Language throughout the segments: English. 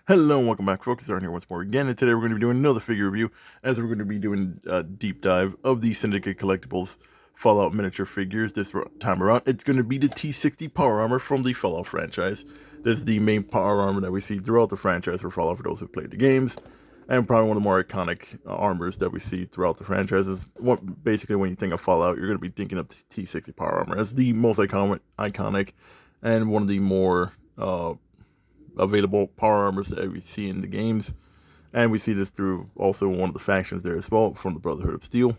Hello and welcome back, folks. Aaron here once more again, and today we're going to be doing another figure review, as we're going to be doing a deep dive of the Syndicate Collectibles Fallout miniature figures. This time around, it's going to be the T-60 power armor from the Fallout franchise. This is the main power armor that we see throughout the franchise for Fallout for those who played the games, and probably one of the more iconic armors that we see throughout the franchises. Basically, when you think of Fallout, you're going to be thinking of the T-60 power armor as the most iconic and one of the more available power armors that we see in the games. And we see this through also one of the factions there as well, from the Brotherhood of Steel.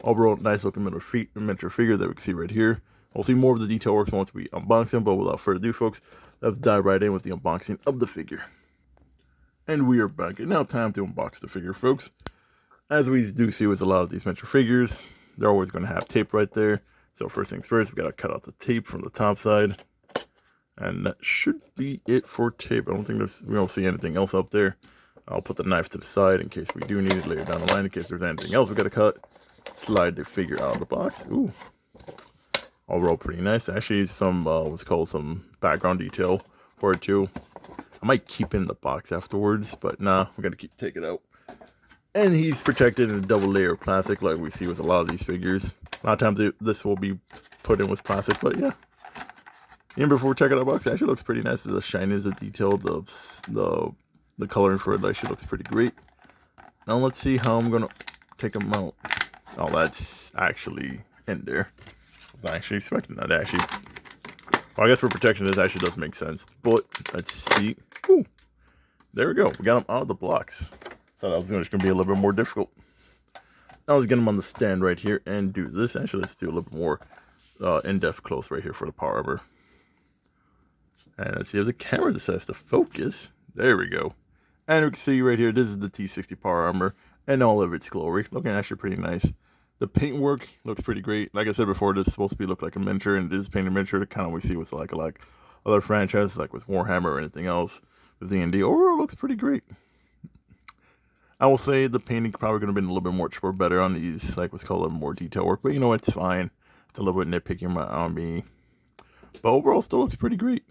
Overall, nice looking miniature figure that we can see right here. We'll see more of the detail works once we unbox him, but without further ado, folks, let's dive right in with the unboxing of the figure. And we are back. And now time to unbox the figure, folks. As we do see with a lot of these miniature figures, they're always going to have tape right there. So first things first, we got to cut out the tape from the top side. And that should be it for tape. I don't think we don't see anything else up there. I'll put the knife to the side in case we do need it later down the line, in case there's anything else we gotta cut. Slide the figure out of the box. Ooh. Overall pretty nice. Actually some what's called some background detail for it too. I might keep it in the box afterwards, but nah, we're gonna take it out. And he's protected in a double layer of plastic like we see with a lot of these figures. A lot of times this will be put in with plastic, but yeah. Even before checking out the box, it actually looks pretty nice. The shininess, the detail, the coloring for it actually looks pretty great. Now let's see how I'm gonna take them out. Oh, that's actually in there. I was actually expecting that. Actually, well, I guess for protection, this actually does make sense. But let's see. Ooh, there we go. We got them out of the blocks. Thought that was just gonna be a little bit more difficult. Now let's get them on the stand right here and do this. Actually, let's do a little bit more in-depth close right here for the power armor. And let's see if the camera decides to focus. There we go. And we can see right here, this is the T-60 power armor and all of its glory. Looking actually pretty nice. The paintwork looks pretty great. Like I said before, this is supposed to look like a miniature, and it is painted miniature. The kind of we see with like other franchises, like with Warhammer or anything else with D&D. Overall, looks pretty great. I will say the painting probably going to be a little bit more better on these, like what's called a more detail work. But you know, it's fine. It's a little bit nitpicking on me. But overall, still looks pretty great.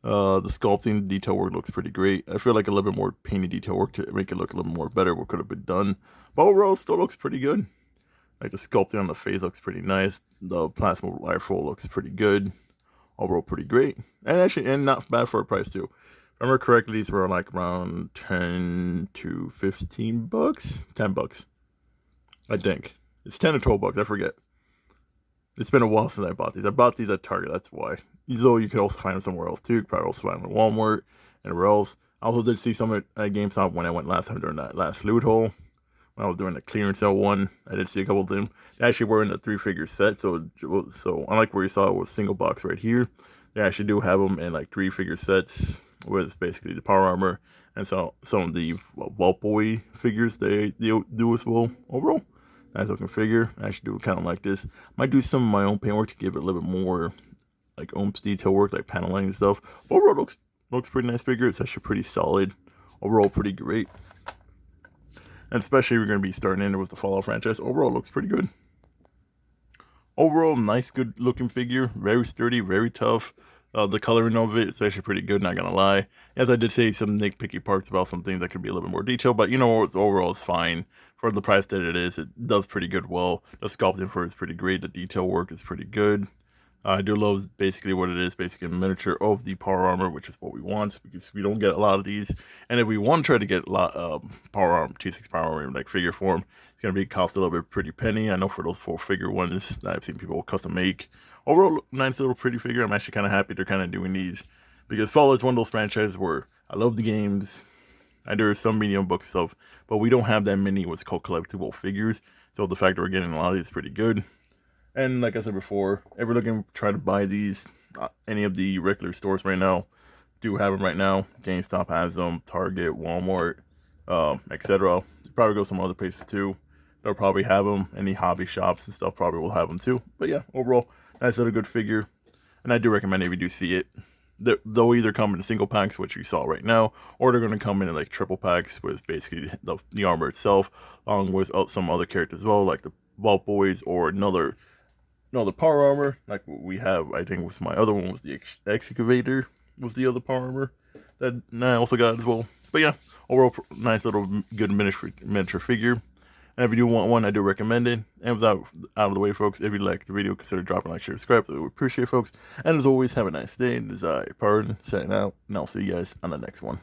The sculpting detail work looks pretty great. I feel like a little bit more painted detail work to make it look a little more better what could have been done. But overall, it still looks pretty good. Like the sculpting on the face looks pretty nice. The plasma rifle looks pretty good. Overall, pretty great. And not bad for a price too. If I remember correctly, these were like around 10 to 15 bucks. 10 bucks. I think. It's 10 to 12 bucks, I forget. It's been a while since I bought these. I bought these at Target, that's why. Though you could also find them somewhere else too. You could probably also find them at Walmart and where else. I also did see some at GameStop when I went last time during that last loot haul. When I was doing the clearance sale one, I did see a couple of them. They actually were in a 3-figure set, so unlike where you saw it was single box right here, they actually do have them in like 3-figure sets with basically the power armor and so some of the Vault Boy figures they do as well. Overall, nice looking figure. I actually do kind of like this. Might do some of my own paintwork to give it a little bit more like oomph detail work, like paneling and stuff. Overall, looks pretty nice figure. It's actually pretty solid. Overall, pretty great. And especially if you're going to be starting in with the Fallout franchise, overall looks pretty good. Overall, nice, good looking figure. Very sturdy, very tough. The coloring of it is actually pretty good, not gonna lie. As I did say, some nitpicky parts about some things that could be a little bit more detailed, but you know, overall it's fine. For the price that it is, it does pretty good well. The sculpting for it is pretty great. The detail work is pretty good. I do love basically what it is, basically a miniature of the power armor, which is what we want, because we don't get a lot of these. And if we want to try to get a lot power armor, T6 power armor in like figure form, it's going to be cost a little bit pretty penny. I know for those 4-figure ones that I've seen people custom make. Overall, nice little pretty figure. I'm actually kind of happy they're kind of doing these, because Fallout is one of those franchises where I love the games. And there are some medium book stuff, but we don't have that many what's called collectible figures. So the fact that we're getting a lot of these is pretty good. And like I said before, if you're looking to try to buy these, any of the regular stores right now do have them right now. GameStop has them, Target, Walmart, etc. Probably go some other places too. They'll probably have them. Any hobby shops and stuff probably will have them too. But yeah, overall, nice little good figure. And I do recommend if you do see it, they'll either come in single packs, which you saw right now, or they're going to come in like triple packs with basically the armor itself, along with some other characters as well, like the Vault Boys or another power armor like we have. I think was my other one was the excavator was the other power armor. that I also got as well. But yeah, overall, nice little good miniature figure. And if you do want one, I do recommend it. And without out of the way, folks, if you like the video, consider dropping a like, share, subscribe. We appreciate it, folks. And as always, have a nice day. This is Pardon, signing out, and I'll see you guys on the next one.